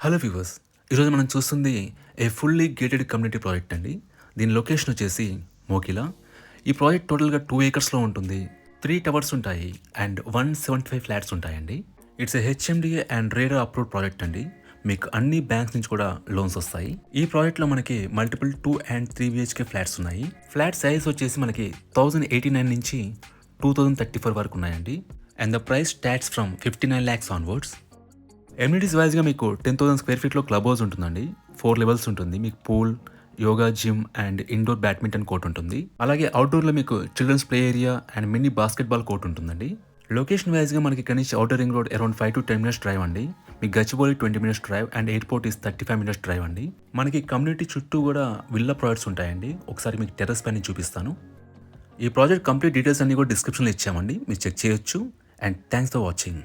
Hello viewers, ఈరోజు మనం చూస్తుంది ఏ ఫుల్లీ గేటెడ్ కమ్యూనిటీ ప్రాజెక్ట్ అండి. దీని లొకేషన్ వచ్చేసి మోకిలా. ఈ ప్రాజెక్ట్ టోటల్గా 2 ఏకర్స్లో ఉంటుంది. 3 టవర్స్ ఉంటాయి అండ్ 175 ఫ్లాట్స్ ఉంటాయండి. It's a HMDA and RERA approved project అండి. మీకు అన్ని బ్యాంక్స్ నుంచి కూడా లోన్స్ వస్తాయి. ఈ ప్రాజెక్ట్లో మనకి మల్టిపుల్ 2 అండ్ 3 బిహెచ్కే ఫ్లాట్స్ ఉన్నాయి. ఫ్లాట్ సైజ్ వచ్చేసి మనకి 1089 నుంచి 2034 వరకు ఉన్నాయండి. And the price starts from 59 lakhs onwards. Amenities వైజ్గా మీకు 10,000 స్క్వేర్ ఫీట్లో క్లబ్ హౌస్ ఉంటుందండి. 4 లెవెల్స్ ఉంటుంది. మీకు pool, yoga gym and indoor badminton court ఉంటుంది. అలాగే అవుట్డోర్లో మీకు children's play area and mini basketball court ఉంటుందండి. లొకేషన్ వైజ్గా మనకి ఇక్కడ నుంచి outer ring road around 5 to 10 minutes drive అండి. మీకు Gachibowli 20 minutes drive and airport is 35 minutes drive అండి. మనకి కమ్యూనిటీ చుట్టూ కూడా విల్లా ప్రాజెక్ట్స్ ఉంటాయండి. ఒకసారి మీకు టెర్రస్ పైన చూపిస్తాను. ఈ ప్రాజెక్ట్ కంప్లీట్ డీటెయిల్స్ అన్ని కూడా డిస్క్రిప్షన్లో ఇచ్చామండి, మీరు చెక్ చేయొచ్చు. And thanks for watching.